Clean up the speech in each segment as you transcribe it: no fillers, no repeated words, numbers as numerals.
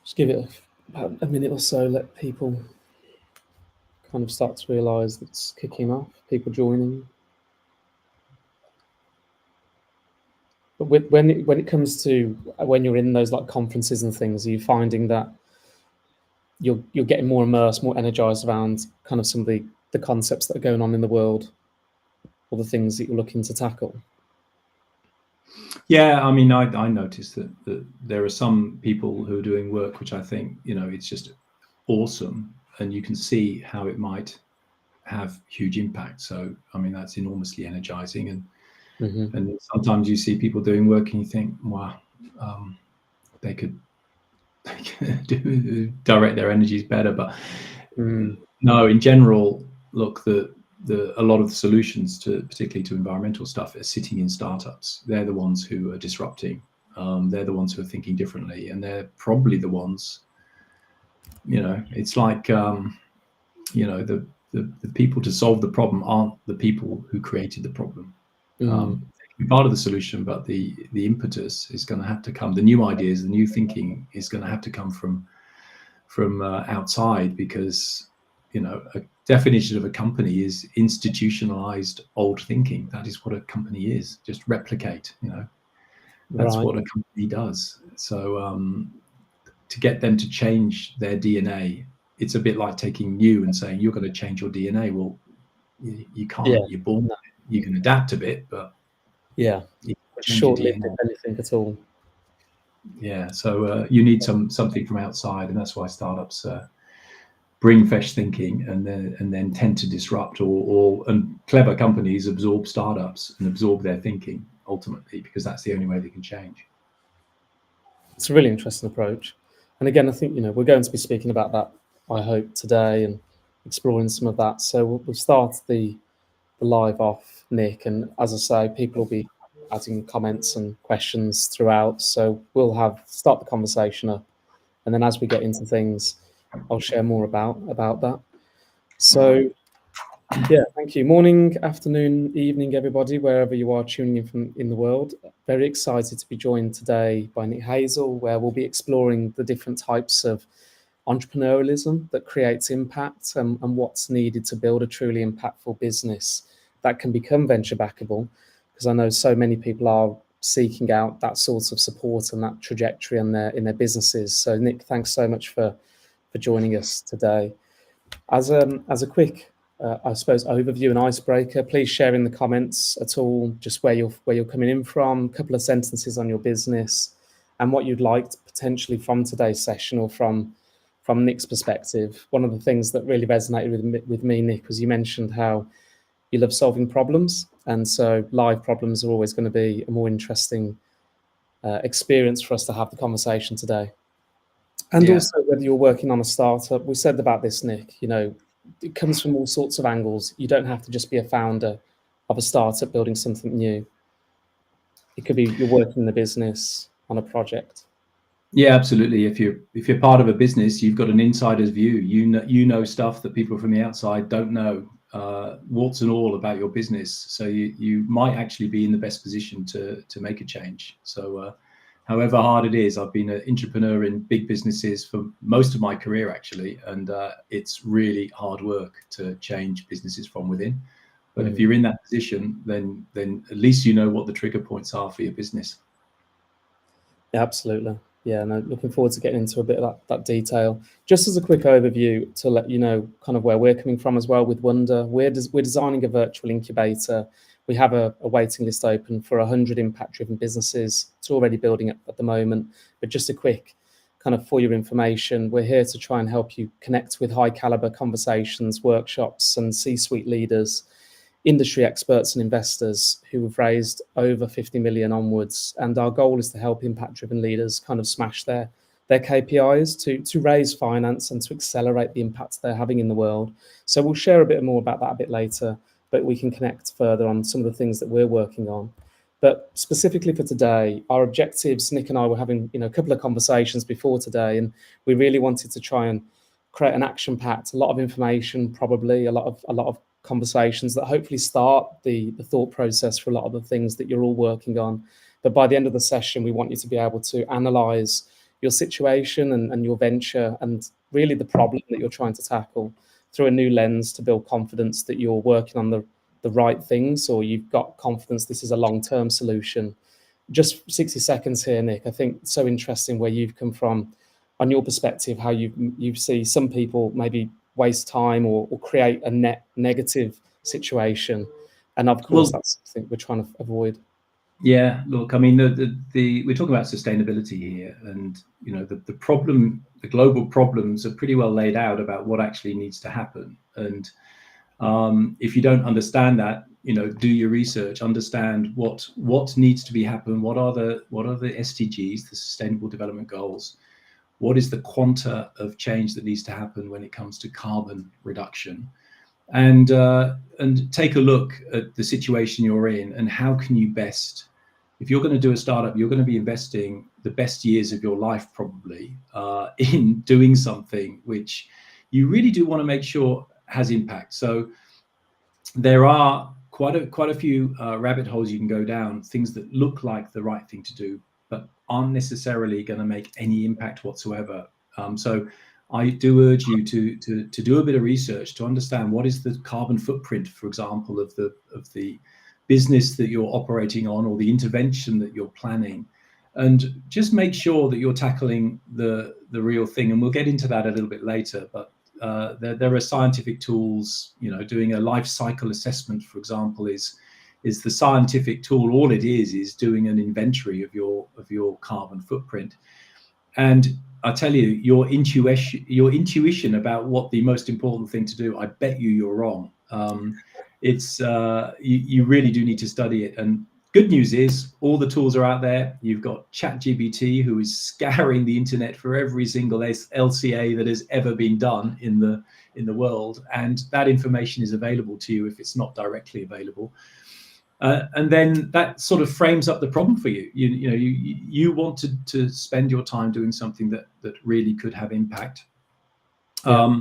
Just give it about a minute or so, let people kind of start to realise that it's kicking off, people joining. But when it comes to when you're in those like conferences and things, are you finding that you're getting more immersed, more energized around kind of some of the concepts that are going on in the world, or the things that you're looking to tackle? Yeah, I mean, I noticed that there are some people who are doing work which I think, it's just awesome, and you can see how it might have huge impact. So, I mean, that's enormously energizing, and sometimes you see people doing work and you think, wow, they could direct their energies better. But no, in general, look, a lot of the solutions particularly to environmental stuff are sitting in startups. They're the ones who are disrupting. They're the ones who are thinking differently, and they're probably the ones. It's like the people to solve the problem aren't the people who created the problem. They can be part of the solution, but the impetus is going to have to come. The new ideas, the new thinking is going to have to come from outside, because a definition of a company is institutionalized old thinking. That is what a company is. Just replicate. That's Right. what a company does. So to get them to change their DNA, it's a bit like taking you and saying you're going to change your DNA. Well, you can't. Yeah. You're born. You can adapt a bit, but yeah, you can't change your short-lived DNA. if anything at all. Yeah. So you need something from outside, and that's why startups bring fresh thinking and then tend to disrupt, and clever companies absorb startups and absorb their thinking ultimately, because that's the only way they can change. It's a really interesting approach. And again, I think, we're going to be speaking about that, I hope, today, and exploring some of that. So we'll start the live off, Nick. And as I say, people will be adding comments and questions throughout. So we'll start the conversation up. And then as we get into things, I'll share more about that. So yeah, thank you. Morning, afternoon, evening, everybody, wherever you are tuning in from in the world. Very excited to be joined today by Nick Hazell, where we'll be exploring the different types of entrepreneurialism that creates impact, and what's needed to build a truly impactful business that can become venture backable, because I know so many people are seeking out that sort of support and that trajectory in their businesses. So Nick, thanks so much for joining us today. As a quick I suppose overview and icebreaker, please share in the comments at all just where you're coming in from, a couple of sentences on your business, and what you'd like potentially from today's session, or from Nick's perspective. One of the things that really resonated with me, Nick, was you mentioned how you love solving problems, and so live problems are always going to be a more interesting experience for us to have the conversation today. And also, whether you're working on a startup, we said about this, Nick, it comes from all sorts of angles. You don't have to just be a founder of a startup building something new. It could be you're working in the business on a project. Yeah, absolutely. If you're part of a business, you've got an insider's view. You know stuff that people from the outside don't know, warts and all about your business. So you might actually be in the best position to make a change. So however hard it is, I've been an entrepreneur in big businesses for most of my career, actually, and it's really hard work to change businesses from within. But if you're in that position, then at least you know what the trigger points are for your business. Yeah, absolutely. Yeah, no, looking forward to getting into a bit of that detail. Just as a quick overview to let you know kind of where we're coming from as well with Wonder. We're designing a virtual incubator. We have a waiting list open for 100 impact-driven businesses. It's already building at the moment. But just a quick kind of for your information, we're here to try and help you connect with high-caliber conversations, workshops, and C-suite leaders, industry experts and investors who have raised over 50 million onwards. And our goal is to help impact-driven leaders kind of smash their KPIs to raise finance and to accelerate the impact they're having in the world. So we'll share a bit more about that a bit later, but we can connect further on some of the things that we're working on. But specifically for today, our objectives, Nick and I were having a couple of conversations before today, and we really wanted to try and create an action-packed, a lot of information, probably a lot of conversations that hopefully start the thought process for a lot of the things that you're all working on. But by the end of the session, we want you to be able to analyze your situation and your venture and really the problem that you're trying to tackle through a new lens to build confidence that you're working on the right things, or you've got confidence this is a long-term solution. Just 60 seconds here, Nick. I think it's so interesting where you've come from, on your perspective, how you see some people maybe waste time or create a net negative situation. And of course, Well, that's something we're trying to avoid. yeah, look, I mean, we're talking about sustainability here, and the problem, the global problems are pretty well laid out about what actually needs to happen. And if you don't understand that, do your research, understand what needs to be happen, what are the SDGs, the Sustainable Development Goals, what is the quanta of change that needs to happen when it comes to carbon reduction, and take a look at the situation you're in and how can you best. If you're going to do a startup, you're going to be investing the best years of your life probably in doing something which you really do want to make sure has impact. So there are quite a few rabbit holes you can go down, things that look like the right thing to do, but aren't necessarily going to make any impact whatsoever. So I do urge you to do a bit of research to understand what is the carbon footprint, for example, of the business that you're operating on or the intervention that you're planning, and just make sure that you're tackling the real thing. And we'll get into that a little bit later, but there are scientific tools. Doing a life cycle assessment, for example, is the scientific tool. All it is doing an inventory of your carbon footprint. And I tell you, your intuition about what the most important thing to do, I bet you're wrong. It's you really do need to study it. And good news is all the tools are out there. You've got ChatGPT, who is scouring the internet for every single LCA that has ever been done in the world, and that information is available to you if it's not directly available. And then that sort of frames up the problem for you. You want to spend your time doing something that really could have impact. Yeah.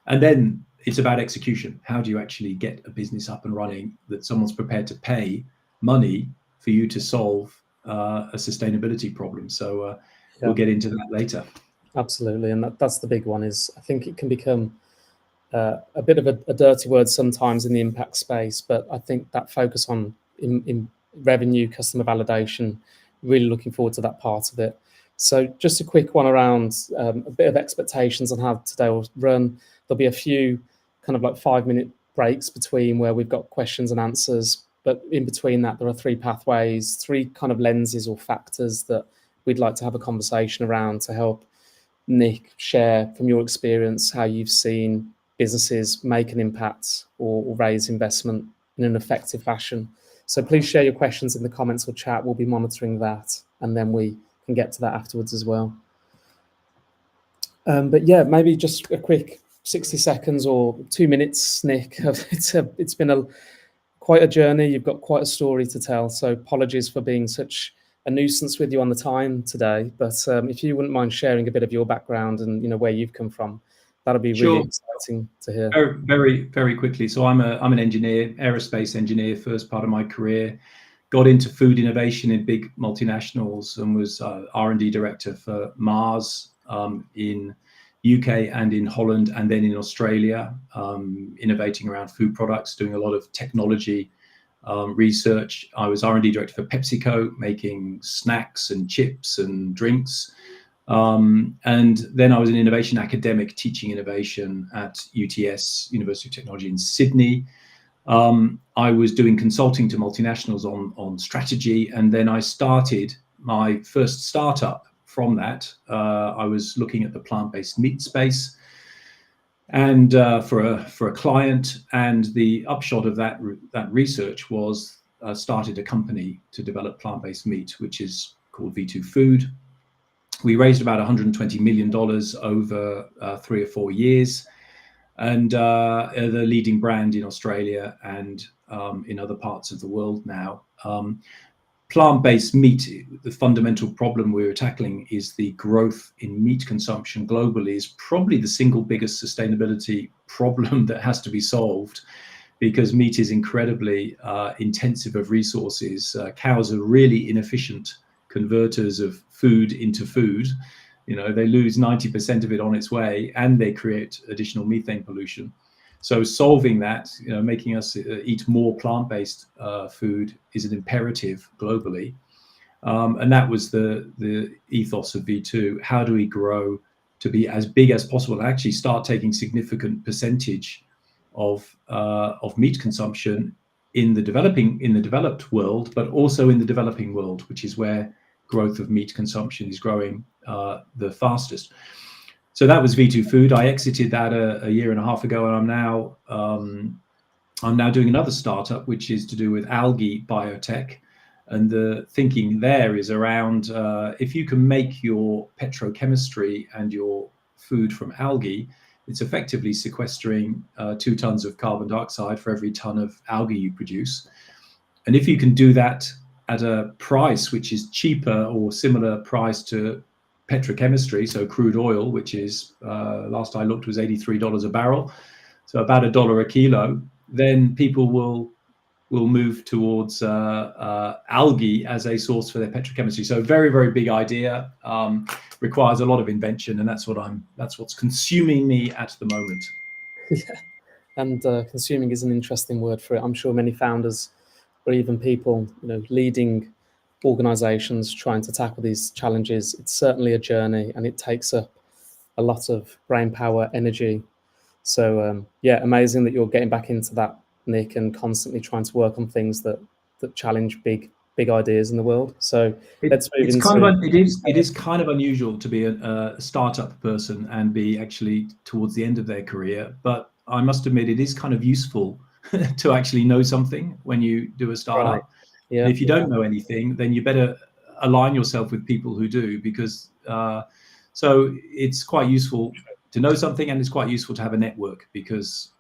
And then it's about execution. How do you actually get a business up and running that someone's prepared to pay money for you to solve a sustainability problem? So we'll get into that later. Absolutely, and that's the big one. Is I think it can become a bit of a dirty word sometimes in the impact space, but I think that focus on in revenue, customer validation, really looking forward to that part of it. So just a quick one around a bit of expectations on how today will run. There'll be a few kind of like 5-minute breaks between where we've got questions and answers, but in between that there are 3 pathways, 3 kind of lenses or factors that we'd like to have a conversation around to help Nick share from your experience how you've seen businesses make an impact or raise investment in an effective fashion. So please share your questions in the comments or chat. We'll be monitoring that, and then we can get to that afterwards as well. But yeah, maybe just a quick 60 seconds or 2 minutes, Nick. It's been quite a journey. You've got quite a story to tell. So apologies for being such a nuisance with you on the time today. But if you wouldn't mind sharing a bit of your background and where you've come from, that'll be really exciting to hear. Very, very, very quickly. So I'm an engineer, aerospace engineer, first part of my career. Got into food innovation in big multinationals and was R&D director for Mars in UK and in Holland and then in Australia, innovating around food products, doing a lot of technology research. I was R&D director for PepsiCo, making snacks and chips and drinks. And then I was an innovation academic teaching innovation at UTS, University of Technology in Sydney. I was doing consulting to multinationals on strategy, and then I started my first startup from that. I was looking at the plant-based meat space and for a client, and the upshot of that research was started a company to develop plant-based meat, which is called V2 Food. We raised about $120 million over 3 or 4 years, and the leading brand in Australia and in other parts of the world now. Plant-based meat, the fundamental problem we were tackling is the growth in meat consumption globally is probably the single biggest sustainability problem that has to be solved, because meat is incredibly intensive of resources. Cows are really inefficient converters of food into food, You know, they lose 90% of it on its way, and they create additional methane pollution. So solving that, you know, making us eat more plant-based food is an imperative globally. And that was the ethos of V2. How do we grow to be as big as possible and actually start taking significant percentage of meat consumption in the developed world, but also in the developing world, which is where growth of meat consumption is growing the fastest. So that was V2 Food. I exited that a year and a half ago, and I'm now doing another startup, which is to do with algae biotech. And the thinking there is around if you can make your petrochemistry and your food from algae, it's effectively sequestering 2 tons of carbon dioxide for every ton of algae you produce. And if you can do that at a price which is cheaper or similar price to petrochemistry, so crude oil, which is last I looked was $83 a barrel, so about $1 a kilo, then people will move towards algae as a source for their petrochemistry. So very, very big idea, requires a lot of invention, and that's what's consuming me at the moment. Yeah, and consuming is an interesting word for it. I'm sure many founders or even people, you know, leading organizations trying to tackle these challenges, it's certainly a journey, and it takes up a lot of brain power, energy. So yeah, amazing that you're getting back into that, Nick, and constantly trying to work on things that challenge big ideas in the world. So let's move It's into kind of it is kind of unusual to be a startup person and be actually towards the end of their career, but I must admit it is kind of useful to actually know something when you do a startup. right. Yeah. And if you don't know anything, then you better align yourself with people who do, because so it's quite useful to know something, and it's quite useful to have a network, because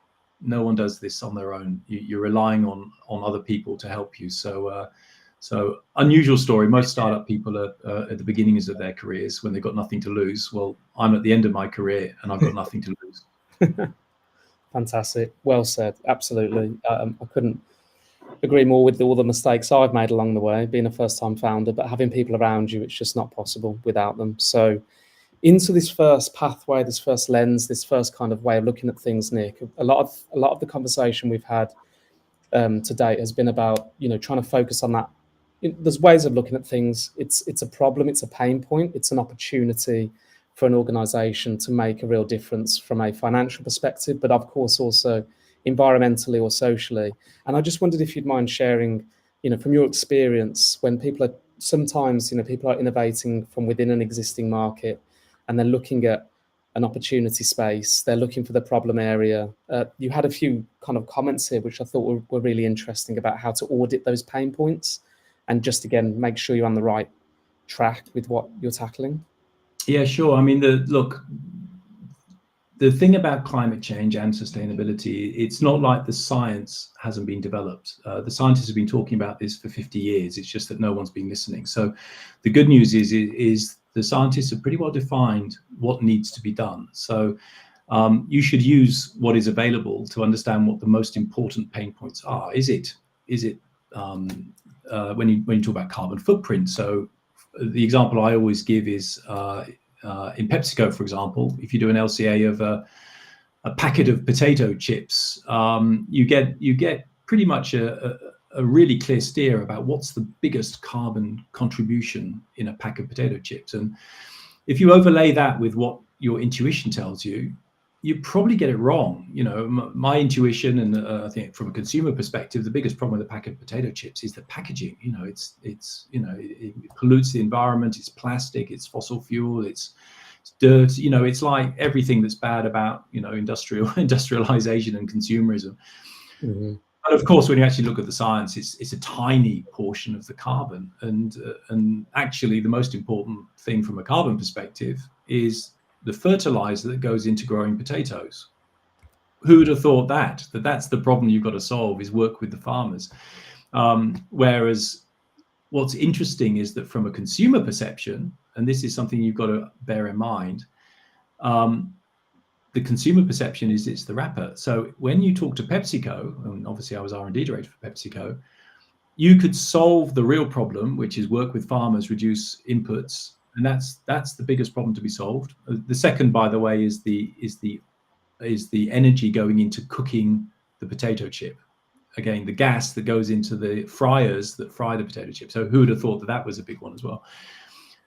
no one does this on their own. You're relying on other people to help you. So so unusual story. Most startup people are at the beginnings of their careers when they've got nothing to lose. Well, I'm at the end of my career and I've got nothing to lose. Fantastic. Well said. Absolutely. I couldn't agree more with all the mistakes I've made along the way, being a first-time founder, but having people around you, it's just not possible without them. So into this first pathway, this first lens, this first kind of way of looking at things, Nick, a lot of the conversation we've had to date has been about, you know, trying to focus on that. There's ways of looking at things. It's a problem, it's a pain point, it's an opportunity for an organization to make a real difference from a financial perspective, but of course also environmentally or socially. And I just wondered if you'd mind sharing, you know, from your experience, when people are sometimes, you know, people are innovating from within an existing market and they're looking at an opportunity space, they're looking for the problem area. You had a few kind of comments here which I thought were really interesting about how to audit those pain points and just, again, make sure you're on the right track with what you're tackling. Yeah, sure. I mean, the thing about climate change and sustainability, it's not like the science hasn't been developed. The scientists have been talking about this for 50 years. It's just that no one's been listening. So the good news is the scientists have pretty well defined what needs to be done. So you should use what is available to understand what the most important pain points are. Is it when you talk about carbon footprint? So the example I always give is in PepsiCo, for example, if you do an LCA of a packet of potato chips, you get pretty much a really clear steer about what's the biggest carbon contribution in a pack of potato chips. And if you overlay that with what your intuition tells you, you probably get it wrong. You know, my intuition, and I think from a consumer perspective, the biggest problem with a packet of potato chips is the packaging. You know, it's you know, it pollutes the environment. It's plastic. It's fossil fuel. It's dirt. You know, it's like everything that's bad about, you know, industrialization and consumerism. Mm-hmm. But of course, when you actually look at the science, it's a tiny portion of the carbon, and actually the most important thing from a carbon perspective is the fertilizer that goes into growing potatoes. Who would have thought that's the problem you've got to solve, is work with the farmers. Whereas what's interesting is that from a consumer perception, and this is something you've got to bear in mind, the consumer perception is it's the wrapper. So when you talk to PepsiCo, and obviously I was R&D director for PepsiCo, you could solve the real problem, which is work with farmers, reduce inputs, and that's the biggest problem to be solved. The second, by the way, is the energy going into cooking the potato chip. Again, the gas that goes into the fryers that fry the potato chip. So who would have thought that that was a big one as well?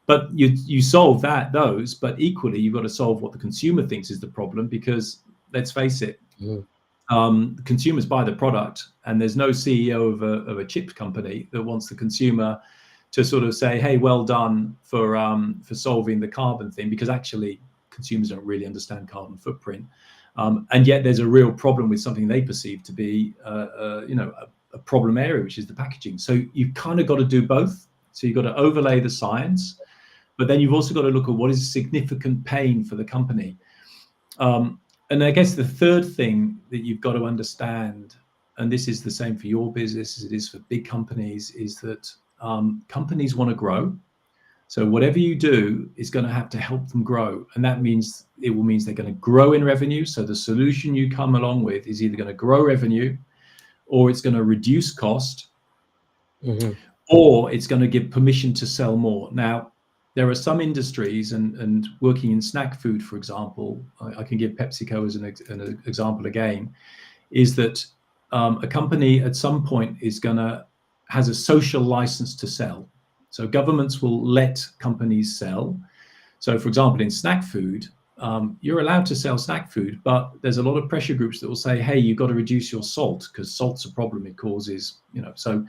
But you solve those, but equally you've got to solve what the consumer thinks is the problem, because let's face it, consumers buy the product, and there's no CEO of a chip company that wants the consumer to sort of say, hey, well done for solving the carbon thing, because actually consumers don't really understand carbon footprint. And yet there's a real problem with something they perceive to be a problem area, which is the packaging. So you've kind of got to do both. So you've got to overlay the science, but then you've also got to look at what is significant pain for the company. And I guess the third thing that you've got to understand, and this is the same for your business as it is for big companies, is that companies want to grow. So whatever you do is going to have to help them grow. And that means they're going to grow in revenue. So the solution you come along with is either going to grow revenue, or it's going to reduce cost, or it's going to give permission to sell more. Now, there are some industries, and working in snack food, for example, I can give PepsiCo as an example again, is that a company at some point has a social license to sell. So governments will let companies sell. So for example, in snack food, you're allowed to sell snack food, but there's a lot of pressure groups that will say, hey, you've got to reduce your salt because salt's a problem. It causes, so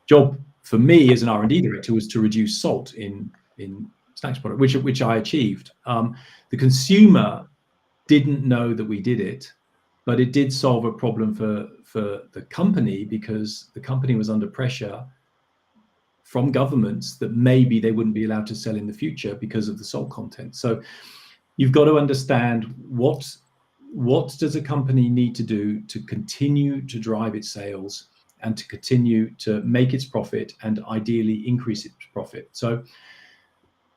job for me as an R&D director was to reduce salt in snacks product, which I achieved. The consumer didn't know that we did it, but it did solve a problem for the company, because the company was under pressure from governments that maybe they wouldn't be allowed to sell in the future because of the salt content. So you've got to understand what does a company need to do to continue to drive its sales and to continue to make its profit and ideally increase its profit. So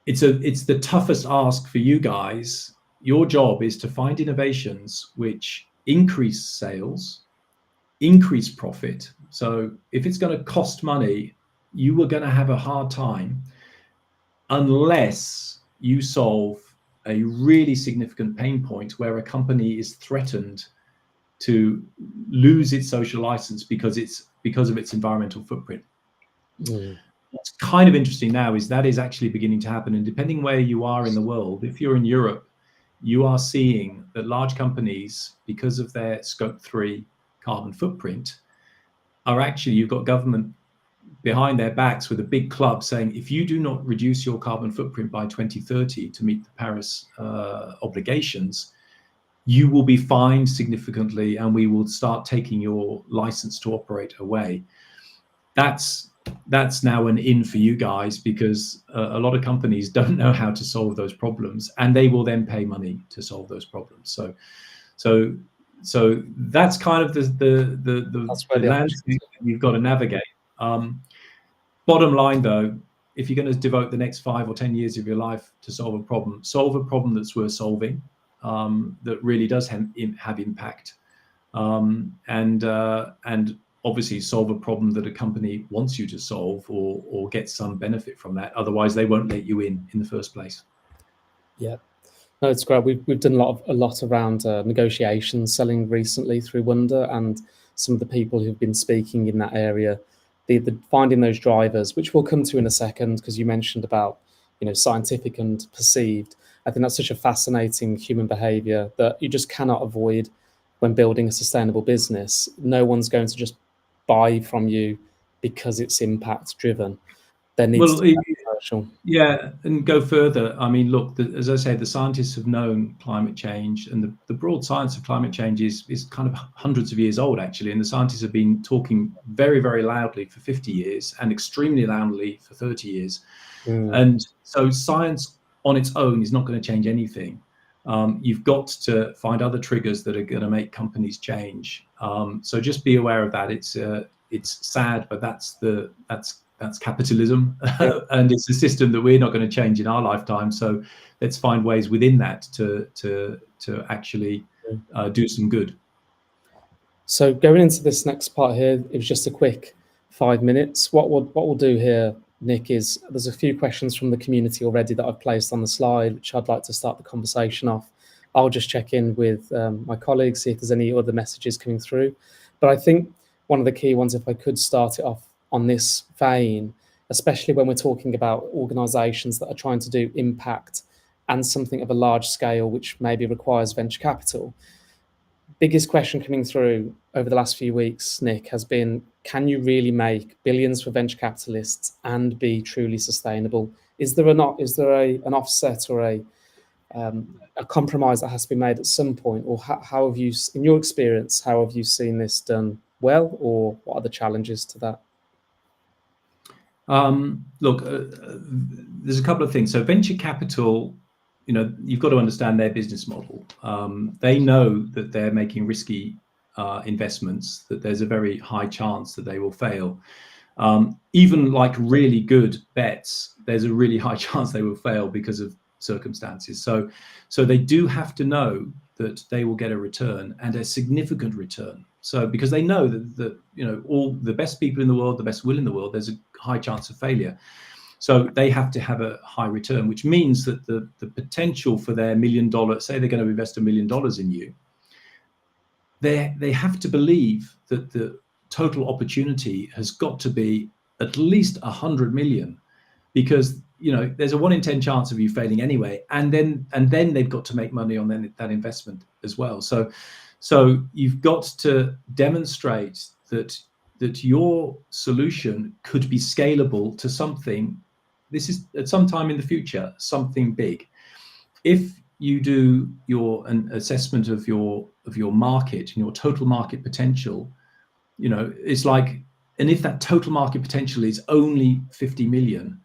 it's the toughest ask for you guys. Your job is to find innovations which increase sales, increase profit. So if it's going to cost money, you are going to have a hard time unless you solve a really significant pain point where a company is threatened to lose its social license because of its environmental footprint. What's kind of interesting now is that is actually beginning to happen, and depending where you are in the world, if you're in Europe, you are seeing that large companies, because of their scope 3 carbon footprint, are actually, you've got government behind their backs with a big club saying, if you do not reduce your carbon footprint by 2030 to meet the Paris obligations, you will be fined significantly, and we will start taking your license to operate away. That's now an in for you guys, because a lot of companies don't know how to solve those problems, and they will then pay money to solve those problems. So that's kind of the landscape you've got to navigate. Bottom line, though, if you're going to devote the next 5 or 10 years of your life to solve a problem that's worth solving, that really does have impact, and obviously solve a problem that a company wants you to solve, or get some benefit from that. Otherwise, they won't let you in the first place. Yeah, no, it's great. We've done a lot around negotiations, selling recently through Wonder, and some of the people who've been speaking in that area, the finding those drivers, which we'll come to in a second, because you mentioned about scientific and perceived. I think that's such a fascinating human behavior that you just cannot avoid when building a sustainable business. No one's going to just buy from you because it's impact driven. There needs to be commercial. Yeah, and go further. I mean, look, as I say, the scientists have known climate change, and the broad science of climate change is kind of hundreds of years old, actually. And the scientists have been talking very, very loudly for 50 years and extremely loudly for 30 years. And so science on its own is not going to change anything. You've got to find other triggers that are going to make companies change. So just be aware of that. It's sad, but that's capitalism, and it's a system that we're not going to change in our lifetime. So let's find ways within that to actually do some good. So going into this next part here, it was just a quick 5 minutes. What we'll do here Nick, is there's a few questions from the community already that I've placed on the slide, which I'd like to start the conversation off. I'll just check in with my colleagues, see if there's any other messages coming through. But I think one of the key ones, if I could start it off on this vein, especially when we're talking about organisations that are trying to do impact and something of a large scale, which maybe requires venture capital. Biggest question coming through over the last few weeks, Nick, has been, can you really make billions for venture capitalists and be truly sustainable? Is there an offset or a compromise that has to be made at some point? Or how have you, in your experience, how have you seen this done well, or what are the challenges to that? Look, there's a couple of things. So venture capital, you've got to understand their business model. They know that they're making risky investments, that there's a very high chance that they will fail. Even like really good bets, there's a really high chance they will fail because of circumstances. So they do have to know that they will get a return, and a significant return. So because they know that all the best people in the world, the best will in the world, there's a high chance of failure. So they have to have a high return, which means that the potential for their $1 million, say they're going to invest $1 million in you, they have to believe that the total opportunity has got to be at least 100 million, because there's a 1 in 10 chance of you failing anyway, and then they've got to make money on that investment as well. So you've got to demonstrate that your solution could be scalable to something. This is at some time in the future, something big. If you do an assessment of your market and your total market potential, it's like, and if that total market potential is only 50 million,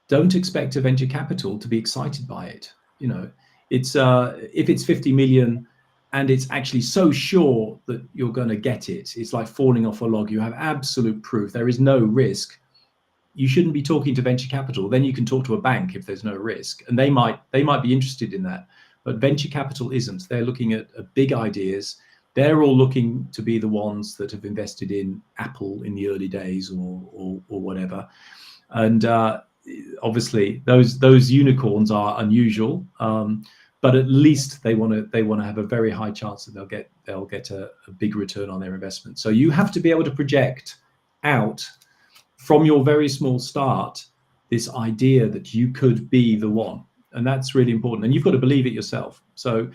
don't expect a venture capital to be excited by it. It's if it's 50 million and it's actually so sure that you're going to get it, it's like falling off a log. You have absolute proof. There is no risk. You shouldn't be talking to venture capital. Then you can talk to a bank if there's no risk, and they might be interested in that. But venture capital isn't. They're looking at big ideas. They're all looking to be the ones that have invested in Apple in the early days or whatever. And obviously those unicorns are unusual, but at least they want to have a very high chance that they'll get a big return on their investment. So you have to be able to project out from your very small start this idea that you could be the one, and that's really important. And you've got to believe it yourself. So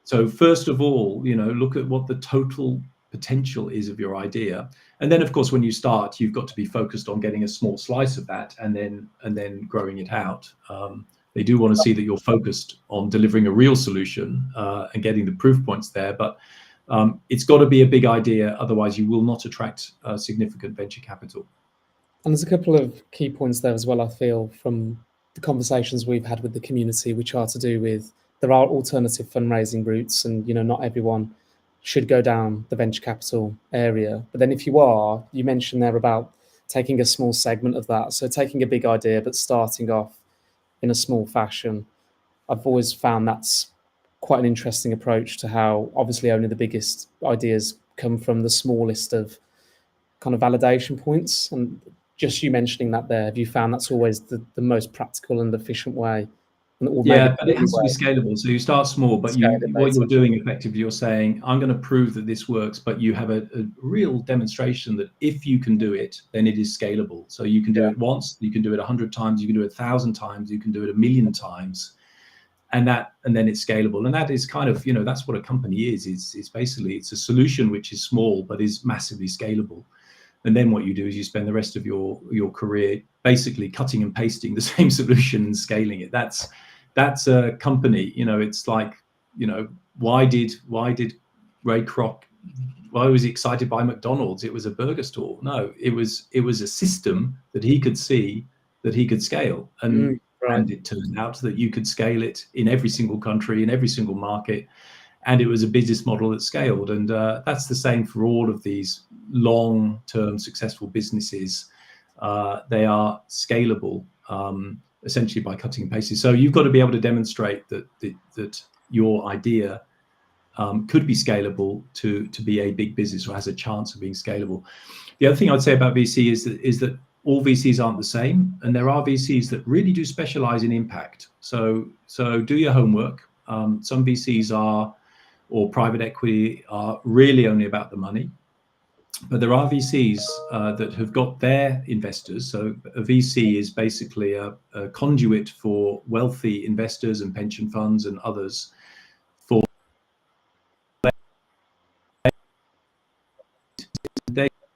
so first of all, look at what the total potential is of your idea, and then of course when you start, you've got to be focused on getting a small slice of that and then growing it out. They do want to see that you're focused on delivering a real solution and getting the proof points there, but it's got to be a big idea, otherwise you will not attract significant venture capital. And there's a couple of key points there as well, I feel, from the conversations we've had with the community, which are to do with, there are alternative fundraising routes, and not everyone should go down the venture capital area. But then if you are, you mentioned there about taking a small segment of that. So taking a big idea, but starting off in a small fashion. I've always found that's quite an interesting approach to how obviously only the biggest ideas come from the smallest of kind of validation points. And just you mentioning that there, have you found that's always the most practical and efficient way? Yeah, but it has to be scalable. So you start small, but what you're doing effectively, you're saying, I'm going to prove that this works, but you have a real demonstration that if you can do it, then it is scalable. So you can do it once, you can do it 100 times, you can do it 1,000 times, you can do it 1,000,000 times, and then it's scalable. And that is kind of, that's what a company is. It's basically, it's a solution which is small but is massively scalable. And then what you do is you spend the rest of your career basically cutting and pasting the same solution and scaling it. That's a company. It's like, why did Ray Kroc, why was he excited by McDonald's? It was a burger store. No, it was a system that he could see that he could scale. And it turned out that you could scale it in every single country, in every single market. And it was a business model that scaled. And that's the same for all of these long-term successful businesses. They are scalable, essentially by cutting and pasting. So you've got to be able to demonstrate that your idea could be scalable to be a big business, or has a chance of being scalable. The other thing I'd say about VC is that all VCs aren't the same, and there are VCs that really do specialize in impact. So do your homework. Some VCs are, or private equity are, really only about the money. But there are VCs that have got their investors. So a VC is basically a conduit for wealthy investors and pension funds and others. For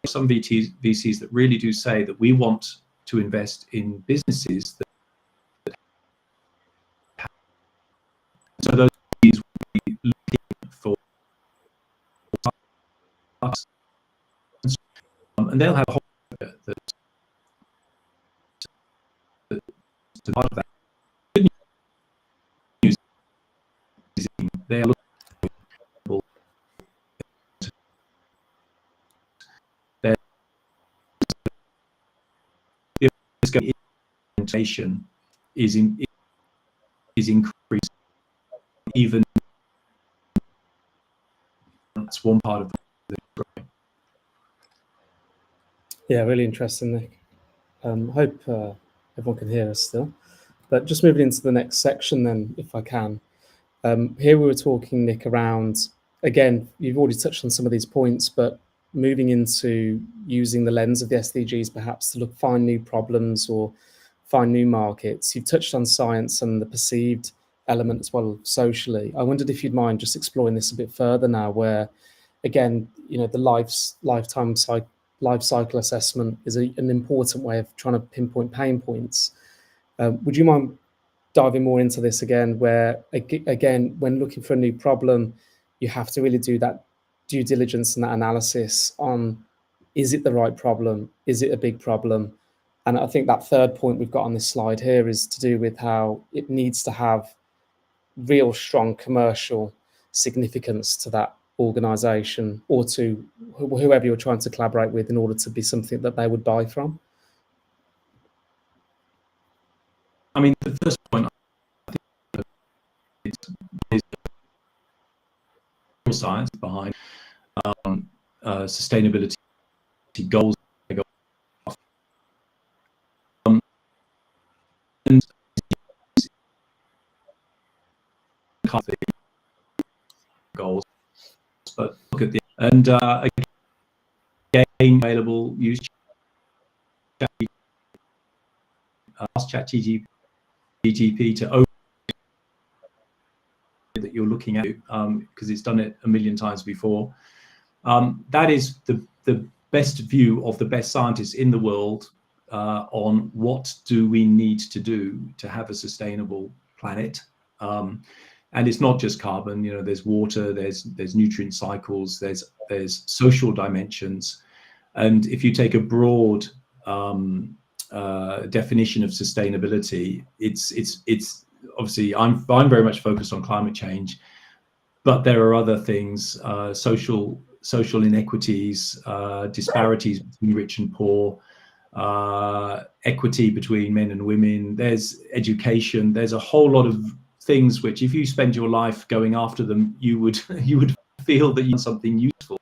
some VCs that really do say that we want to invest in businesses that, so those VCs will be looking for us, and they'll have a whole that's part of that. Good news is they are looking for their implementation is increased. Even that's one part of the program. Yeah, really interesting, Nick. Hope everyone can hear us still. But just moving into the next section then, if I can. Here we were talking, Nick, around, again, you've already touched on some of these points, but moving into using the lens of the SDGs perhaps to find new problems or find new markets. You've touched on science and the perceived element as well socially. I wondered if you'd mind just exploring this a bit further now, where, again, the life cycle assessment is an important way of trying to pinpoint pain points. Would you mind diving more into this again, where, again, when looking for a new problem, you have to really do that due diligence and that analysis on, is it the right problem? Is it a big problem? And I think that third point we've got on this slide here is to do with how it needs to have real strong commercial significance to that organization or to whoever you're trying to collaborate with in order to be something that they would buy from. I mean, the first point, I think, is real science behind sustainability goals. And goals, but look at the again available. Use ask ChatGPT to open that you're looking at, because it's done it a million times before. That is the best view of the best scientists in the world on what do we need to do to have a sustainable planet. And it's not just carbon. There's water, there's nutrient cycles, there's social dimensions. And if you take a broad definition of sustainability, it's obviously I'm very much focused on climate change, but there are other things, social inequities, disparities between rich and poor, equity between men and women. There's education. There's a whole lot of things which, if you spend your life going after them, you would feel that you've done something useful.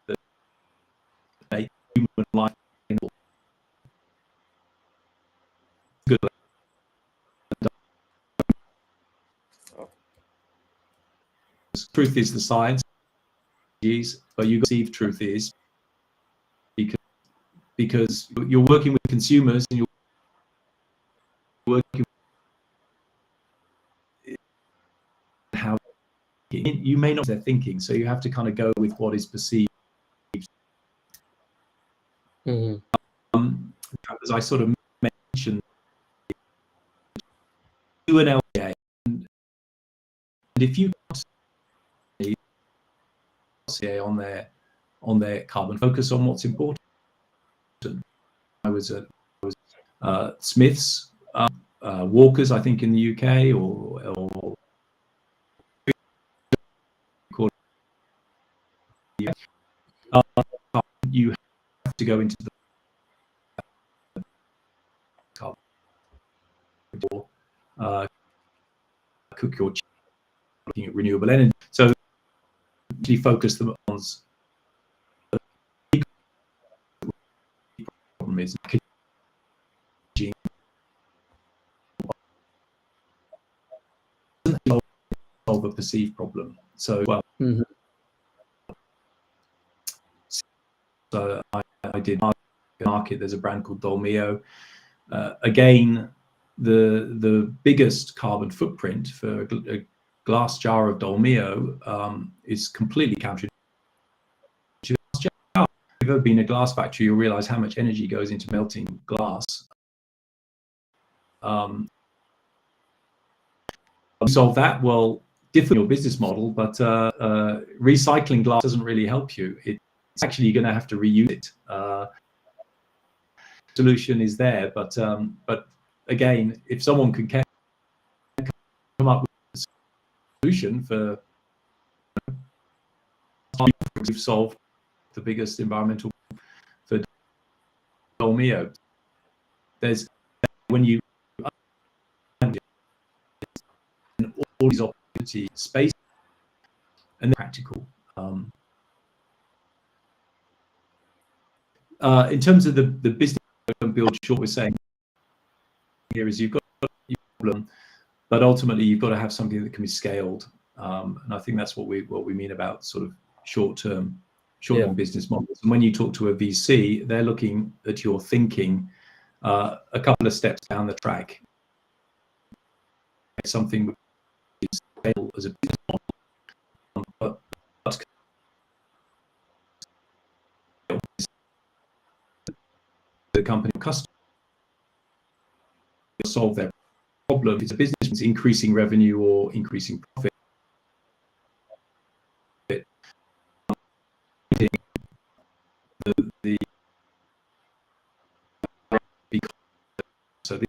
That make human life good. Truth is the science, but you perceive truth is because you're working with consumers and you're working how you may not be thinking, so you have to kind of go with what is perceived. As I sort of mentioned, do an LCA, and if you LCA on their carbon, focus on what's important. I was at Smiths, Walkers, I think in the UK, or you have to go into the carbon, cook your chicken, looking at renewable energy. So really focus them on problem is solve a perceived problem. So, well, so I did market. There's a brand called Dolmio. Again, the biggest carbon footprint for a glass jar of Dolmio is completely counterintuitive. If you've ever been in a glass factory, you'll realize how much energy goes into melting glass. Solve that? Well, different your business model, but recycling glass doesn't really help you. It's actually going to have to reuse it. Solution is there, but again, if someone can come up with a solution for, we've solved the biggest environmental for Dolmio. There's when you and all these opportunity space and practical. In terms of the business build, short, we're saying here is you've got a problem, but ultimately you've got to have something that can be scaled, and I think that's what we mean about sort of short-term business models. And when you talk to a VC, they're looking at your thinking a couple of steps down the track. Something which is scaled as a business model, but the company customer solve their problem. If it's a business that's increasing revenue or increasing profit, so the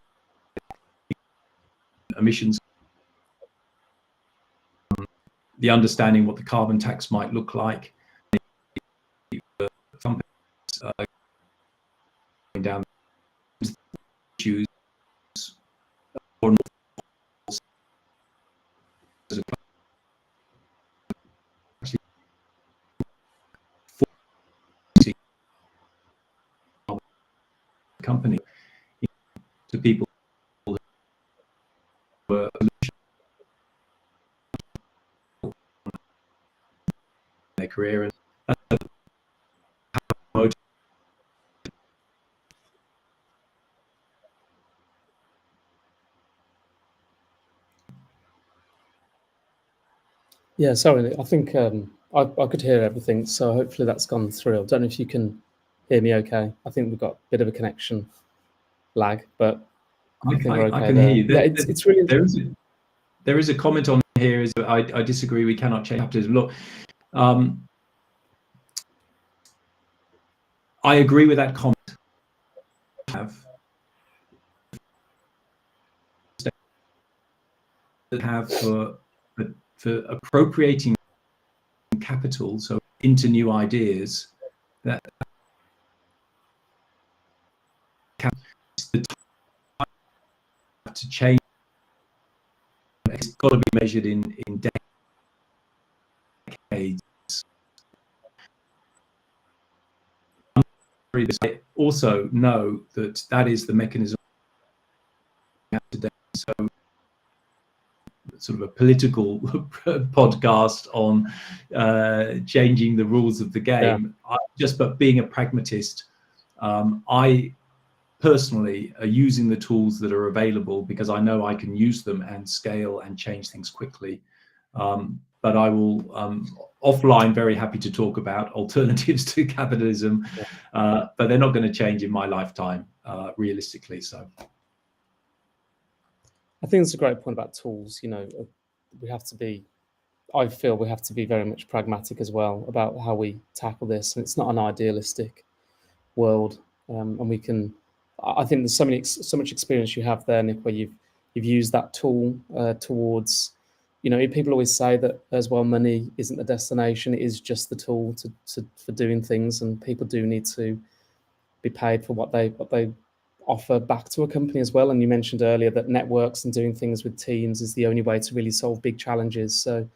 emissions, the understanding what the carbon tax might look like, companies going down issues or company to people who were their career and Yeah, sorry, I think I could hear everything, so hopefully that's gone through. I don't know if you can hear me okay. I think we've got a bit of a connection lag, but I think we're okay. I can hear you. Yeah, it's really there is a comment on here. Is I disagree. We cannot change chapters. Look, I agree with that comment. Have for appropriating capital, so into new ideas, that the time to change. It's got to be measured in decades. I also know that is the mechanism today. So, sort of a political podcast on changing the rules of the game. But being a pragmatist, I personally are using the tools that are available because I know I can use them and scale and change things quickly. But I will offline very happy to talk about alternatives to capitalism, but they're not going to change in my lifetime, realistically. So I think it's a great point about tools. You know, I feel we have to be very much pragmatic as well about how we tackle this, and it's not an idealistic world. And we can, I think there's so much experience you have there, Nick, where you've used that tool towards, you know, people always say that as well, money isn't the destination; it is just the tool for doing things, and people do need to be paid for what they offer back to a company as well. And you mentioned earlier that networks and doing things with teams is the only way to really solve big challenges. So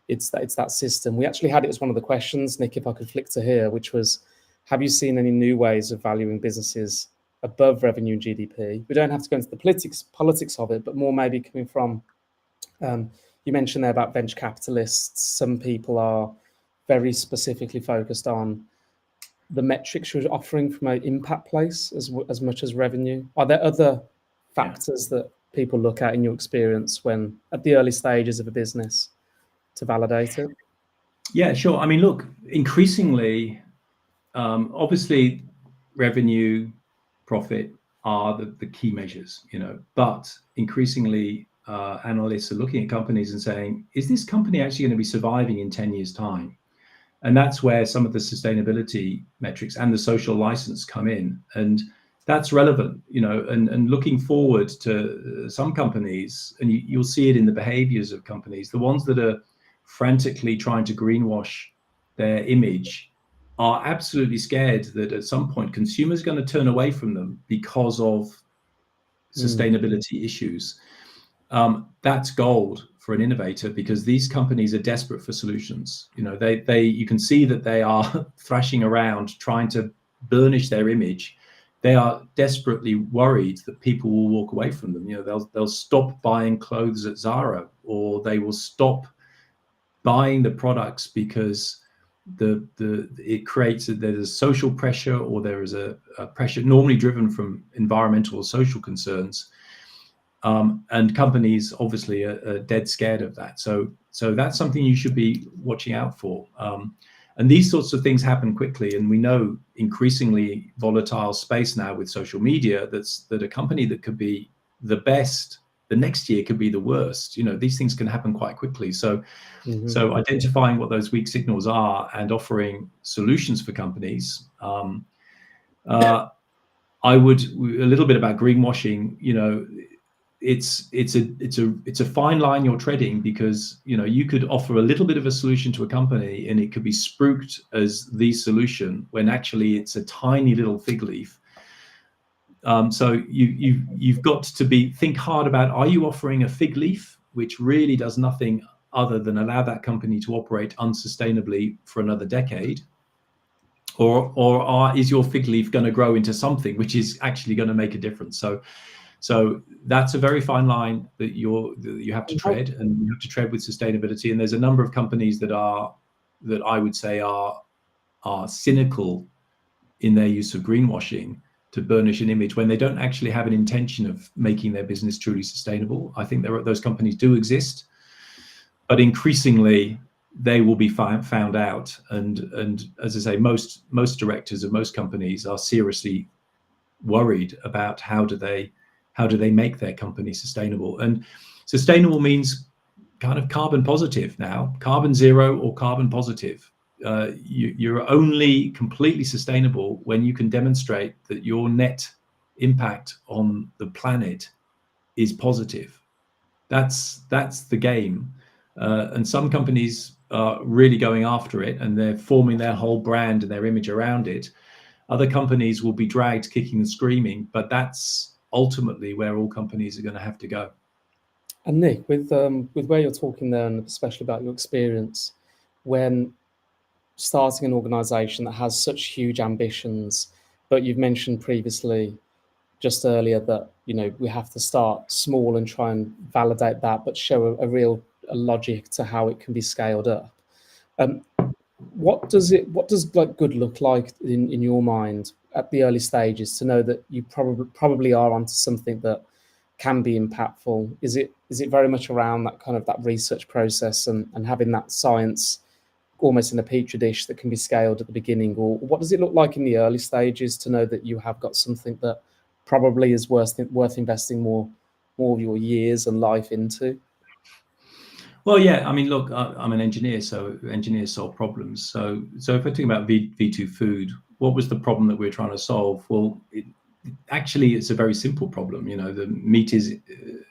it's that system. We actually had it as one of the questions, Nick, if I could flick to here, which was have you seen any new ways of valuing businesses above revenue and GDP? We don't have to go into the politics of it, but more maybe coming from, you mentioned there about venture capitalists. Some people are very specifically focused on the metrics you're offering from an impact place as much as revenue. Are there other factors that people look at in your experience when at the early stages of a business to validate it? Yeah, sure. I mean, look, increasingly, obviously, revenue, profit are the key measures, but increasingly, analysts are looking at companies and saying, is this company actually going to be surviving in 10 years' time? And that's where some of the sustainability metrics and the social license come in. And that's relevant, and looking forward to some companies, and you'll see it in the behaviors of companies, the ones that are frantically trying to greenwash their image are absolutely scared that at some point consumers are going to turn away from them because of sustainability issues. That's gold for an innovator, because these companies are desperate for solutions. You can see that they are thrashing around trying to burnish their image. They are desperately worried that people will walk away from them. They'll stop buying clothes at Zara, or they will stop buying the products because it creates there's a social pressure, or there is a pressure normally driven from environmental or social concerns. And companies obviously are dead scared of that. So that's something you should be watching out for. And these sorts of things happen quickly. And we know increasingly volatile space now with social media, that a company that could be the best the next year could be the worst. These things can happen quite quickly. So identifying what those weak signals are and offering solutions for companies. I would, a little bit about greenwashing, it's a fine line you're treading, because you could offer a little bit of a solution to a company and it could be spruiked as the solution when actually it's a tiny little fig leaf. So you've got to think hard about, are you offering a fig leaf which really does nothing other than allow that company to operate unsustainably for another decade, or is your fig leaf going to grow into something which is actually going to make a difference? So that's a very fine line that you have to tread, and you have to tread with sustainability. And there's a number of companies that I would say are cynical in their use of greenwashing to burnish an image when they don't actually have an intention of making their business truly sustainable. I think those companies do exist, but increasingly they will be found out. And as I say, most directors of most companies are seriously worried about how do they make their company sustainable. And sustainable means kind of carbon positive now, carbon zero or carbon positive. You're only completely sustainable when you can demonstrate that your net impact on the planet is positive. That's the game. And some companies are really going after it, and they're forming their whole brand and their image around it. Other companies will be dragged kicking and screaming, but that's ultimately where all companies are going to have to go. And Nick, with where you're talking there, and especially about your experience, when starting an organization that has such huge ambitions, but you've mentioned previously, just earlier, that we have to start small and try and validate that, but show a real logic to how it can be scaled up. What does like good look like in your mind at the early stages to know that you probably are onto something that can be impactful? Is it very much around that kind of that research process and having that science almost in a petri dish that can be scaled at the beginning, or what does it look like in the early stages to know that you have got something that probably is worth investing more of your years and life into? Well, yeah, I mean, look, I'm an engineer, so engineers solve problems. So if I think about V2 Food, what was the problem that we're trying to solve? Well, actually, it's a very simple problem. The meat is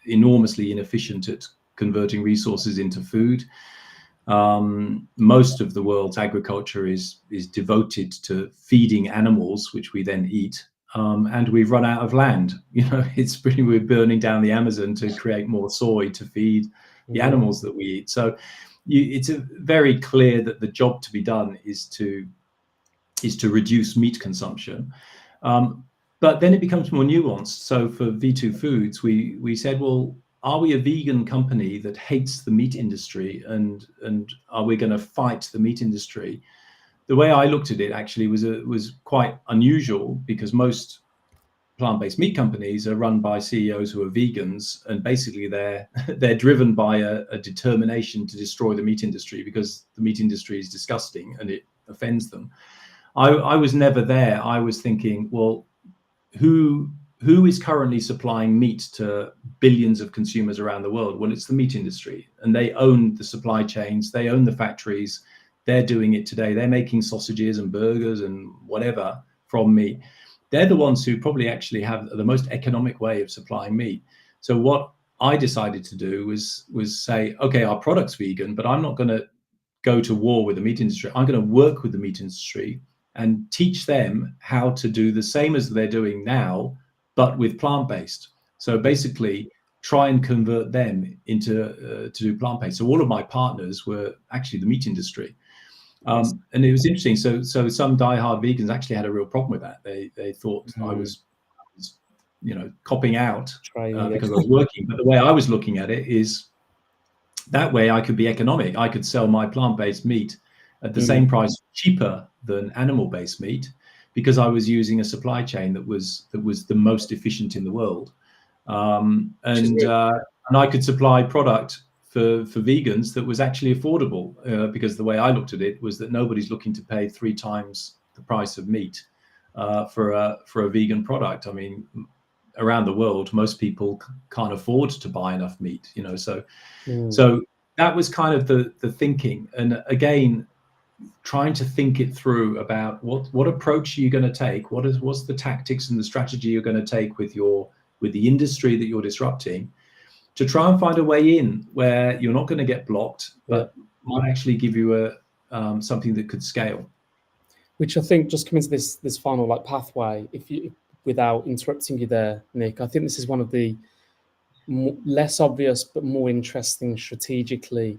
enormously inefficient at converting resources into food. Most of the world's agriculture is devoted to feeding animals, which we then eat. And we've run out of land. We're burning down the Amazon to create more soy to feed the animals that we eat. So it's very clear that the job to be done is to is to reduce meat consumption. But then it becomes more nuanced. So for V2 Foods, we said, well, are we a vegan company that hates the meat industry, and are we going to fight the meat industry? The way I looked at it actually was quite unusual, because most plant-based meat companies are run by CEOs who are vegans, and basically they're driven by a determination to destroy the meat industry, because the meat industry is disgusting and it offends them. I was never there. I was thinking, well, who is currently supplying meat to billions of consumers around the world? Well, it's the meat industry, and they own the supply chains, they own the factories, they're doing it today. They're making sausages and burgers and whatever from meat. They're the ones who probably actually have the most economic way of supplying meat. So what I decided to do was say, okay, our product's vegan, but I'm not going to go to war with the meat industry. I'm going to work with the meat industry and teach them how to do the same as they're doing now, but with plant-based. So basically try and convert them into to do plant-based. So all of my partners were actually the meat industry. And it was interesting. So some diehard vegans actually had a real problem with that. They thought I was, copping out because I was working. But the way I was looking at it is, that way I could be economic. I could sell my plant-based meat at the same price, cheaper than animal-based meat, because I was using a supply chain that was the most efficient in the world. And I could supply product for vegans that was actually affordable, because the way I looked at it was that nobody's looking to pay 3 times the price of meat for a vegan product. I mean, around the world, most people can't afford to buy enough meat, so that was kind of the thinking. And again, trying to think it through about what approach are you going to take, what's the tactics and the strategy you're going to take with the industry that you're disrupting, to try and find a way in where you're not going to get blocked, but might actually give you something that could scale. Which I think, just coming to this final pathway, without interrupting you there, Nick, I think this is one of the less obvious but more interesting strategically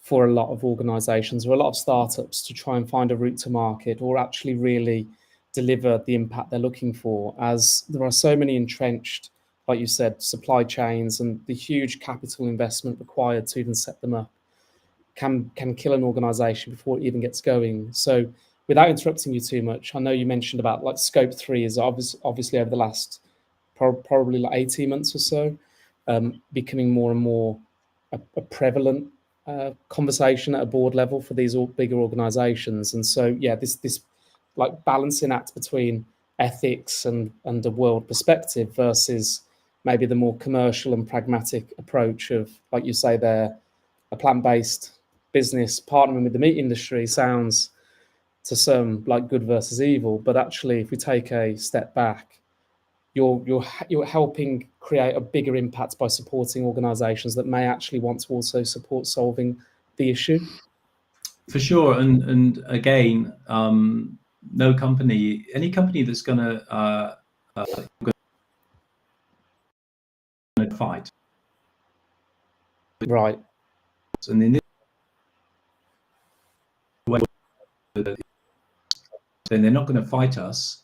for a lot of organizations or a lot of startups to try and find a route to market, or actually really deliver the impact they're looking for, as there are so many entrenched, like you said, supply chains, and the huge capital investment required to even set them up can kill an organization before it even gets going. So without interrupting you too much, I know you mentioned about scope 3 is obviously over the last probably 18 months or so becoming more and more a prevalent conversation at a board level for these bigger organizations. And so this balancing act between ethics and a world perspective versus maybe the more commercial and pragmatic approach of, like you say there, a plant-based business partnering with the meat industry sounds to some like good versus evil, but actually if we take a step back, you're helping create a bigger impact by supporting organizations that may actually want to also support solving the issue. For sure. And again, any company that's going to fight, right? And in this way, then they're not going to fight us.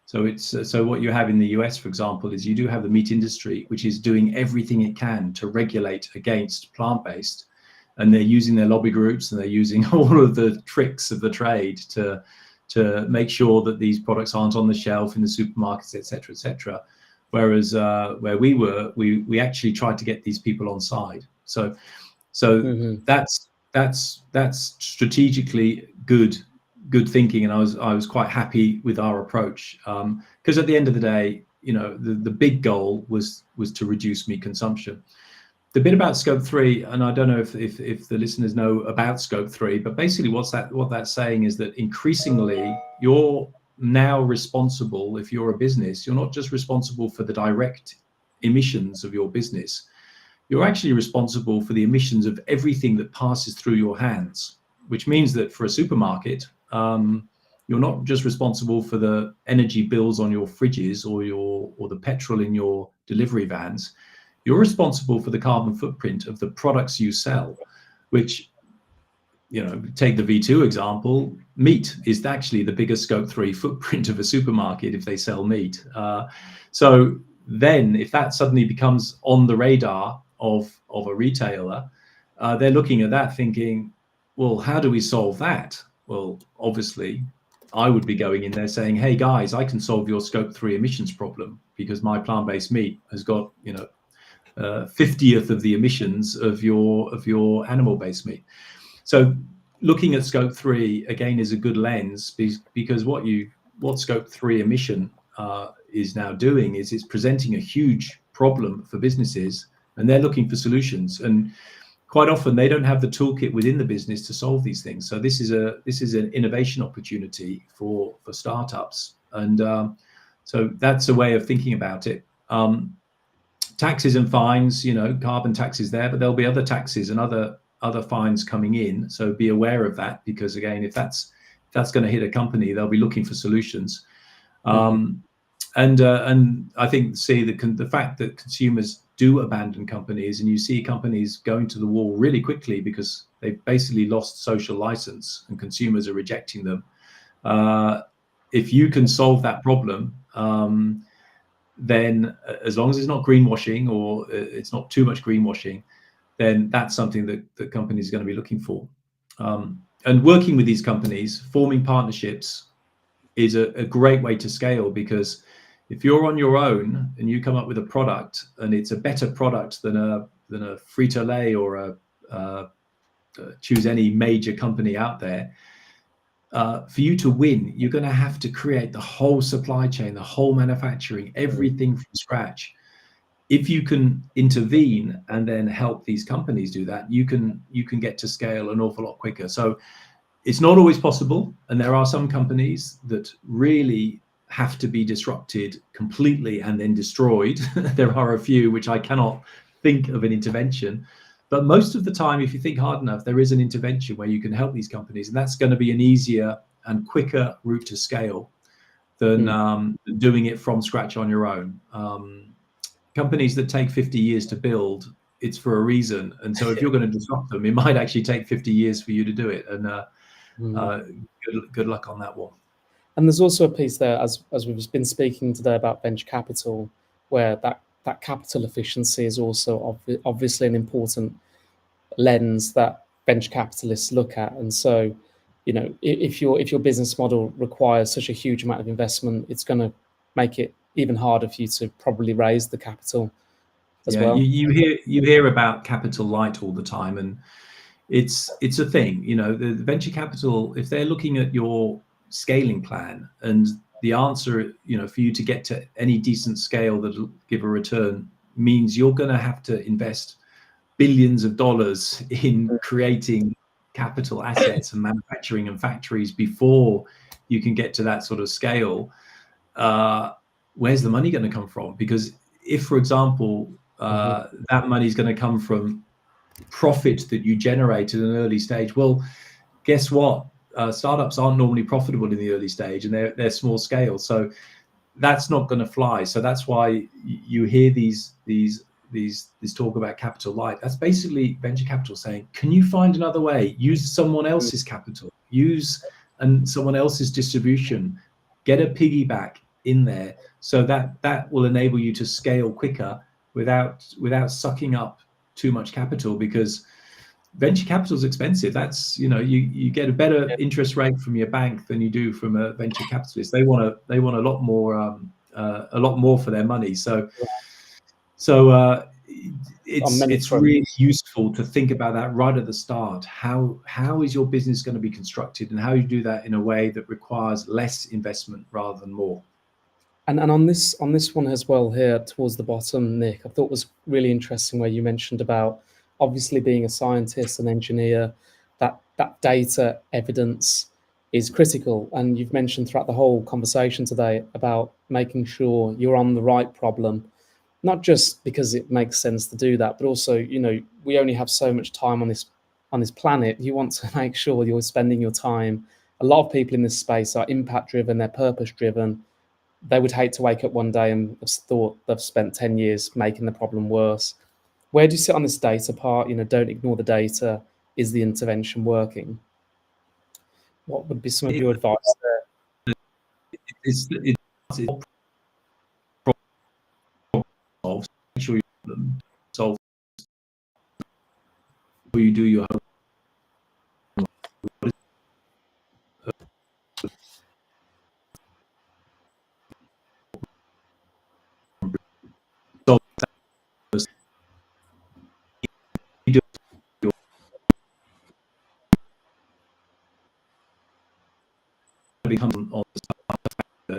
So what you have in the US, for example, is you do have the meat industry, which is doing everything it can to regulate against plant-based, and they're using their lobby groups and they're using all of the tricks of the trade to make sure that these products aren't on the shelf in the supermarkets, etc., etc. Whereas where we were, we actually tried to get these people on side. So that's strategically good thinking, and I was quite happy with our approach, because at the end of the day, the big goal was to reduce meat consumption. The bit about scope 3, and I don't know if the listeners know about scope 3, but basically what that's saying is that increasingly you're now responsible, if you're a business, you're not just responsible for the direct emissions of your business, you're actually responsible for the emissions of everything that passes through your hands, which means that for a supermarket, you're not just responsible for the energy bills on your fridges or the petrol in your delivery vans. You're responsible for the carbon footprint of the products you sell, which take the V2 example, meat is actually the biggest Scope 3 footprint of a supermarket if they sell meat. So then if that suddenly becomes on the radar of a retailer, they're looking at that thinking, well, how do we solve that? Well, obviously, I would be going in there saying, hey guys, I can solve your Scope 3 emissions problem because my plant-based meat has got 50th of the emissions of your animal-based meat. So looking at Scope 3 again is a good lens, because what Scope 3 emission is now doing is it's presenting a huge problem for businesses, and they're looking for solutions. And quite often they don't have the toolkit within the business to solve these things. So this is an innovation opportunity for startups, and so that's a way of thinking about it. Taxes and fines, carbon tax is there, but there'll be other taxes and other fines coming in. So be aware of that, because again, if that's going to hit a company, they'll be looking for solutions. And I think the fact that consumers do abandon companies, and you see companies going to the wall really quickly because they've basically lost social license and consumers are rejecting them. If you can solve that problem, then as long as it's not greenwashing, or it's not too much greenwashing, then that's something that companies are going to be looking for. And working with these companies, forming partnerships, is a great way to scale, because if you're on your own and you come up with a product and it's a better product than a Frito-Lay or choose any major company out there, for you to win, you're going to have to create the whole supply chain, the whole manufacturing, everything from scratch. If you can intervene and then help these companies do that, you can get to scale an awful lot quicker. So it's not always possible, and there are some companies that really have to be disrupted completely and then destroyed. There are a few which I cannot think of an intervention, but most of the time, if you think hard enough, there is an intervention where you can help these companies, and that's going to be an easier and quicker route to scale than doing it from scratch on your own. Companies that take 50 years to build, it's for a reason. And so if you're going to disrupt them, it might actually take 50 years for you to do it. And good luck on that one. And there's also a piece there, as we've been speaking today about venture capital, where that capital efficiency is also obviously an important lens that venture capitalists look at. And so, if your business model requires such a huge amount of investment, it's going to make it even harder for you to probably raise the capital as well. You hear about capital light all the time, and it's a thing. The venture capital, if they're looking at your scaling plan, and the answer, for you to get to any decent scale that'll give a return, means you're going to have to invest billions of dollars in creating capital assets and manufacturing and factories before you can get to that sort of scale. Where's the money going to come from? Because if, for example, that money is going to come from profit that you generate at an early stage, well, guess what? Startups aren't normally profitable in the early stage, and they're small scale, so that's not going to fly. So that's why you hear these talk about capital light. That's basically venture capital saying, can you find another way? Use someone else's capital, and someone else's distribution, get a piggyback in there, so that will enable you to scale quicker without sucking up too much capital, because venture capital is expensive. That's you get a better interest rate from your bank than you do from a venture capitalist. They want a lot more for their money. So it's really useful to think about that right at the start. How is your business going to be constructed, and how you do that in a way that requires less investment rather than more. And on this one as well, here towards the bottom, Nick, I thought was really interesting where you mentioned about obviously being a scientist and engineer, that data evidence is critical. And you've mentioned throughout the whole conversation today about making sure you're on the right problem, not just because it makes sense to do that, but also, we only have so much time on this planet. You want to make sure you're spending your time. A lot of people in this space are impact driven, they're purpose driven. They would hate to wake up one day and have thought they've spent 10 years making the problem worse. Where do you sit on this data part? Don't ignore the data. is the intervention working? What would be some of your advice there? It's solve. Make sure you solve before you do your solve. You do become on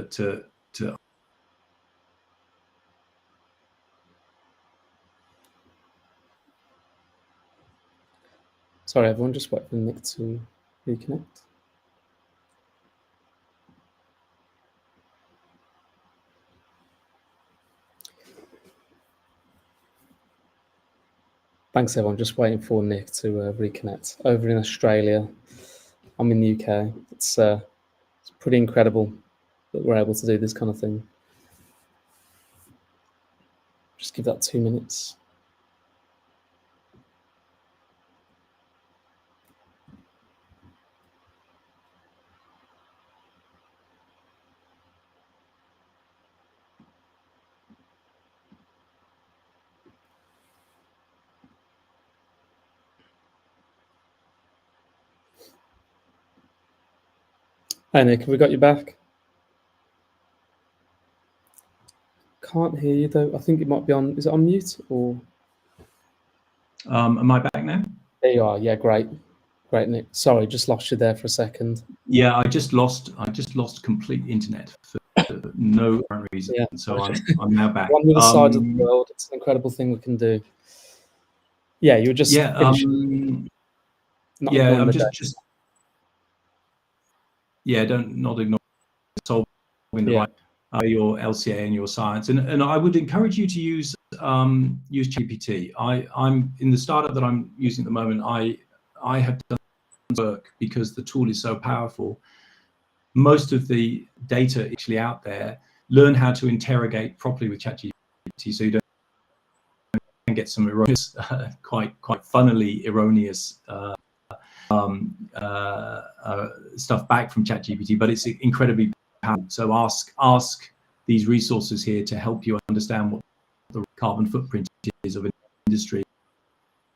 to Sorry, everyone, just wait for Nick to reconnect. Thanks, everyone. Just waiting for Nick to reconnect. Over in Australia, I'm in the UK. It's pretty incredible that we're able to do this kind of thing. Just give that 2 minutes. Hey, Nick, have we got you back? Can't hear you, though. I think it might be on... Is it on mute, or...? Am I back now? There you are. Yeah, great. Great, Nick. Sorry, just lost you there for a second. Yeah, I just lost complete internet for no apparent reason. Yeah. So I'm now back. On the other side of the world, it's an incredible thing we can do. Yeah, you were just finishing. Not ignoring I'm the just not ignore solving the right your LCA and your science, and I would encourage you to use GPT. I'm in the startup that I'm using at the moment. I have done work because the tool is so powerful. Most of the data actually out there, learn how to interrogate properly with ChatGPT, so you don't get some erroneous, quite funnily erroneous stuff back from ChatGPT, but it's incredibly powerful. So ask these resources here to help you understand what the carbon footprint is of an industry.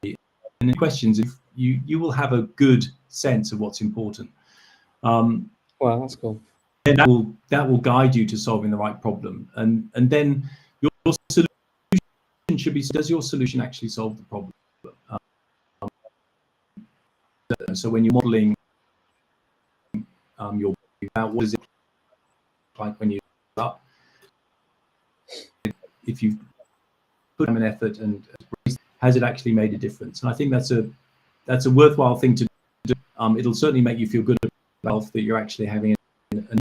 And the questions, if you will have a good sense of what's important. Wow, that's cool. And that will guide you to solving the right problem. And then your solution should be, does your solution actually solve the problem? So when you're modeling your, what is it like when you up? If you put an effort and has it actually made a difference? And I think that's a worthwhile thing to do. It'll certainly make you feel good about yourself that you're actually having an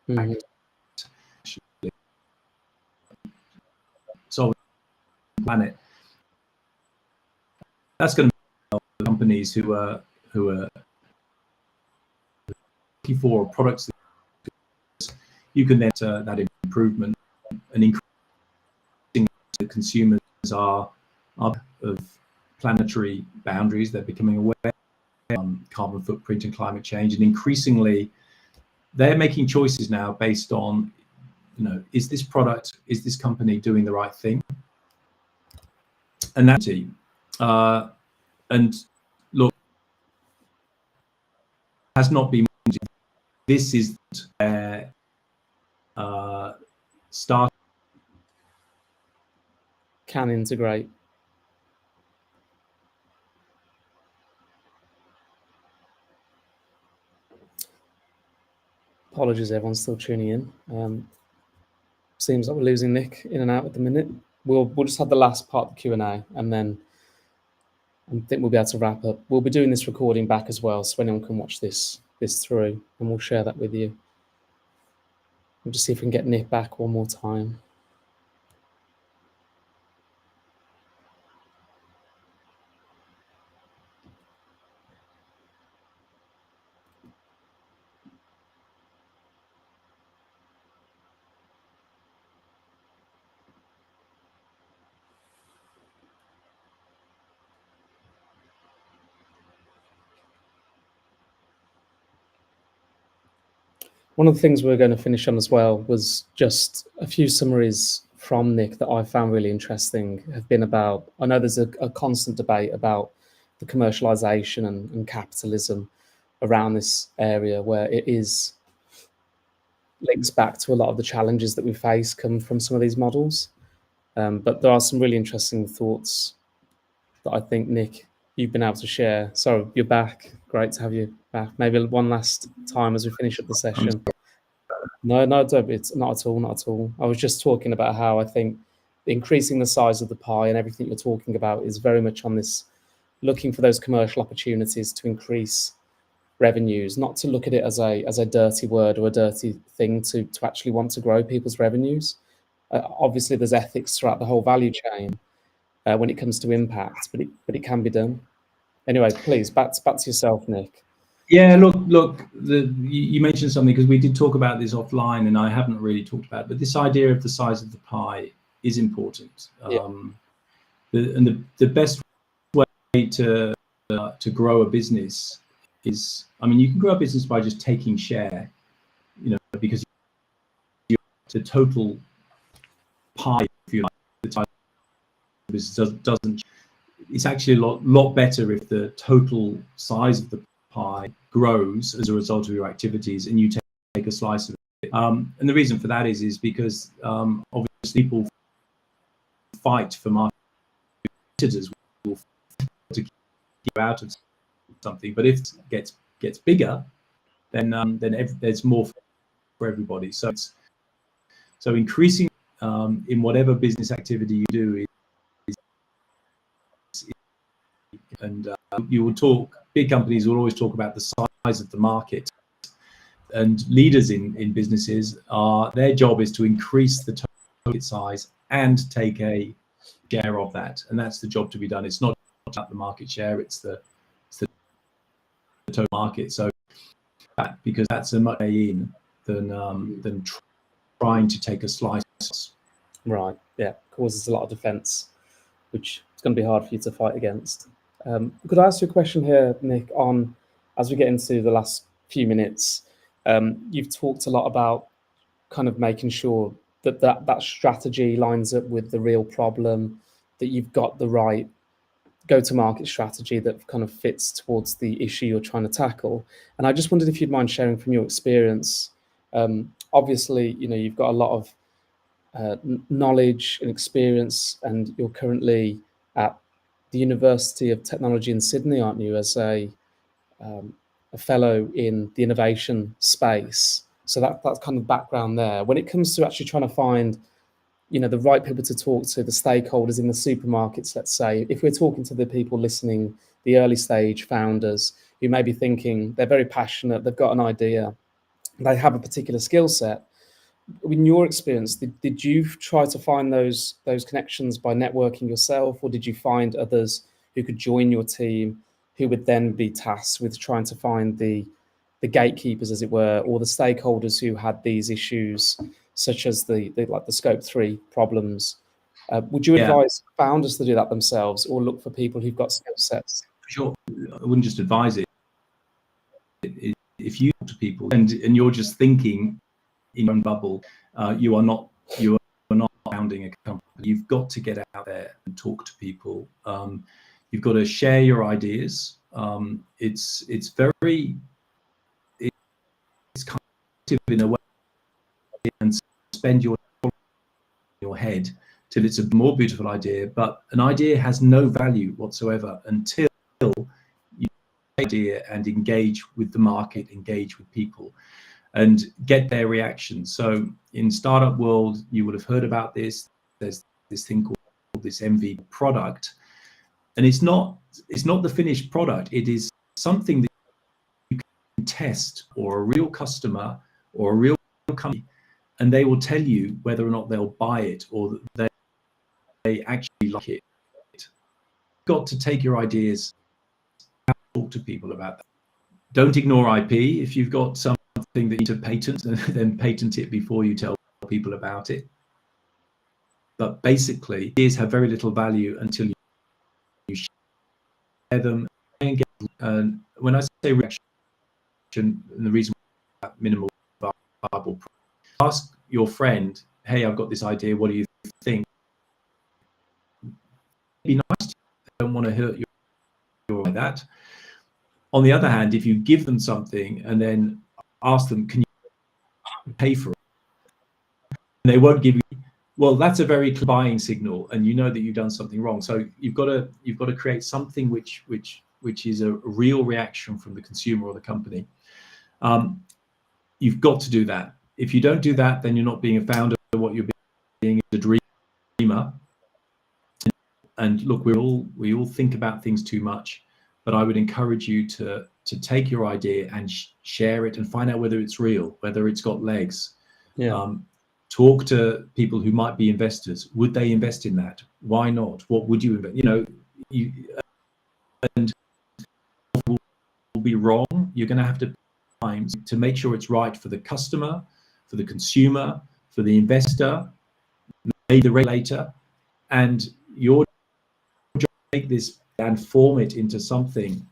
impact. Solving the planet. That's going to help companies who are looking for products. You can then that improvement and increasing the consumers are of planetary boundaries. They're becoming aware of carbon footprint and climate change, and increasingly they're making choices now based on, is this product, is this company doing the right thing? And that and look, has not been. This is start Can integrate. Apologies, everyone's still tuning in. Seems like we're losing Nick in and out at the minute. We'll just have the last part of the Q&A, and then I think we'll be able to wrap up. We'll be doing this recording back as well, so anyone can watch this through, and we'll share that with you. We'll just see if we can get Nick back one more time. One of the things we were going to finish on as well was just a few summaries from Nick that I found really interesting have been about, I know there's a constant debate about the commercialization and capitalism around this area, where it is links back to a lot of the challenges that we face come from some of these models. But there are some really interesting thoughts that I think, Nick, you've been able to share. So you're back. Great to have you back. Maybe one last time as we finish up the session. No, no, don't, it's not at all, not at all. I was just talking about how I think increasing the size of the pie and everything you're talking about is very much on this, looking for those commercial opportunities to increase revenues, not to look at it as a dirty word or a dirty thing, to actually want to grow people's revenues. Obviously, there's ethics throughout the whole value chain when it comes to impact, but it can be done. Anyway, please, back to yourself, Nick. Yeah, look. You mentioned something, because we did talk about this offline, and I haven't really talked about it, but this idea of the size of the pie is important. Yeah. The best way to grow a business is, I mean, you can grow a business by just taking share, because the total pie, if you like, the size of the business doesn't. It's actually a lot better if the total size of the pie grows as a result of your activities, and you take a slice of it. And the reason for that is because obviously people fight for market. Competitors will fight to keep you out of something, but if it gets bigger, then there's more for everybody. So increasing in whatever business activity you do and you will talk. Big companies will always talk about the size of the market, and leaders in businesses their job is to increase the total size and take a share of that, and that's the job to be done. It's not about the market share; it's the total market. So because that's a much in than trying to take a slice. Right. Yeah. Causes a lot of defence, which is going to be hard for you to fight against. Could I ask you a question here, Nick, on, as we get into the last few minutes, you've talked a lot about kind of making sure that strategy lines up with the real problem, that you've got the right go-to-market strategy that kind of fits towards the issue you're trying to tackle. And I just wondered if you'd mind sharing from your experience. Obviously, you've got a lot of knowledge and experience, and you're currently at the University of Technology in Sydney, aren't you, as a fellow in the innovation space? So that's kind of background there. When it comes to actually trying to find, the right people to talk to, the stakeholders in the supermarkets, let's say, if we're talking to the people listening, the early stage founders who may be thinking they're very passionate, they've got an idea, they have a particular skill set. In your experience, did you try to find those connections by networking yourself, or did you find others who could join your team, who would then be tasked with trying to find the gatekeepers, as it were, or the stakeholders who had these issues, such as the scope 3 problems? Would you advise founders to do that themselves, or look for people who've got skill sets? For sure, I wouldn't just advise it. If you talk to people and you're just thinking in your own bubble, you are not founding a company. You've got to get out there and talk to people. You've got to share your ideas. It's kind of in a way, and spend your head till it's a more beautiful idea. But an idea has no value whatsoever until you idea and engage with the market, engage with people, and get their reaction. So in startup world, you would have heard about this. There's this thing called this MVP product, and it's not the finished product. It is something that you can test, or a real customer or a real company, and they will tell you whether or not they'll buy it or that they actually like it. You've got to take your ideas, talk to people about that. Don't ignore IP. If you've got something that you need to patent, then patent it before you tell people about it. But basically, ideas have very little value until you share them. And when I say reaction, and the reason minimal viable product. Ask your friend, hey, I've got this idea, what do you think? Be nice to you. They don't want to hurt you like that. On the other hand, if you give them something and then ask them, can you pay for it? And they won't give you, well, that's a very clear buying signal, and you know that you've done something wrong. So you've got to create something which is a real reaction from the consumer or the company. You've got to do that. If you don't do that, then you're not being a founder. What you're being is a dreamer. And look, we all think about things too much, but I would encourage you to take your idea and share it and find out whether it's real, whether it's got legs. Yeah. Talk to people who might be investors. Would they invest in that? Why not? What would you invest? You know, and will be wrong. You're going to have to times to make sure it's right for the customer, for the consumer, for the investor, maybe the regulator, and your job to make this and form it into something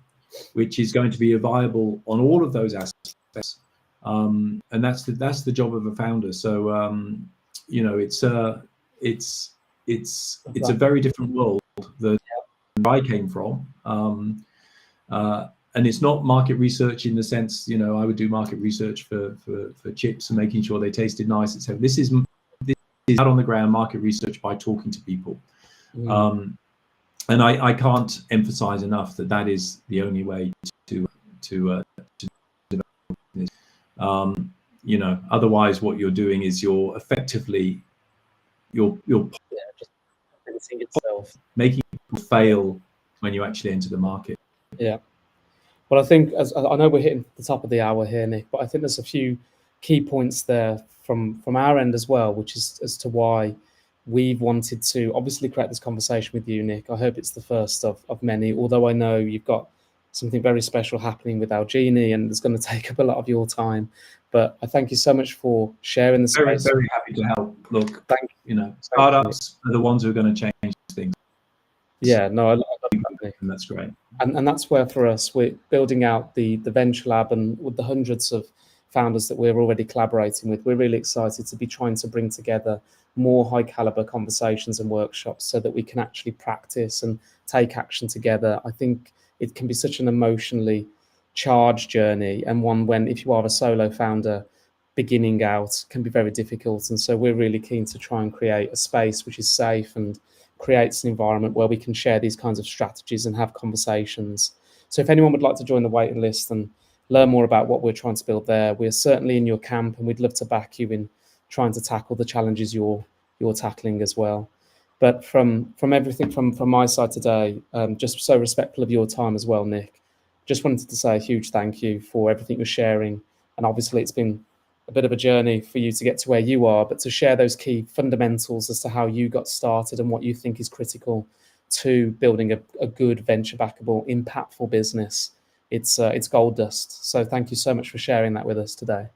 which is going to be viable on all of those aspects. And that's the job of a founder. So you know, it's a very different world that I came from. And it's not market research in the sense, you know, I would do market research for chips and making sure they tasted nice, etc. This is out on the ground market research by talking to people. And I can't emphasize enough that is the only way to develop business. You know, otherwise what you're doing is you're effectively just limiting itself, making people fail when you actually enter the market. Yeah. Well, I think, as I know we're hitting the top of the hour here, Nick, but I think there's a few key points there from our end as well, which is as to why we've wanted to obviously create this conversation with you, Nick. I hope it's the first of many, although I know you've got something very special happening with Algenie and it's going to take up a lot of your time. But I thank you so much for sharing the space. Very happy to help. Look, you know, startups are the ones who are going to change things. Yeah, no, I love that, Nick. And that's great. And that's where for us, we're building out the Venture Lab, and with the hundreds of founders that we're already collaborating with, we're really excited to be trying to bring together more high caliber conversations and workshops so that we can actually practice and take action together. I think it can be such an emotionally charged journey, and one when, if you are a solo founder beginning out, can be very difficult. And so we're really keen to try and create a space which is safe and creates an environment where we can share these kinds of strategies and have conversations. So if anyone would like to join the waiting list and learn more about what we're trying to build there, we're certainly in your camp, and we'd love to back you in trying to tackle the challenges you're tackling as well. But from everything from my side today, just so respectful of your time as well, Nick, just wanted to say a huge thank you for everything you're sharing. And obviously it's been a bit of a journey for you to get to where you are, but to share those key fundamentals as to how you got started and what you think is critical to building a good venture backable, impactful business. It's gold dust. So thank you so much for sharing that with us today.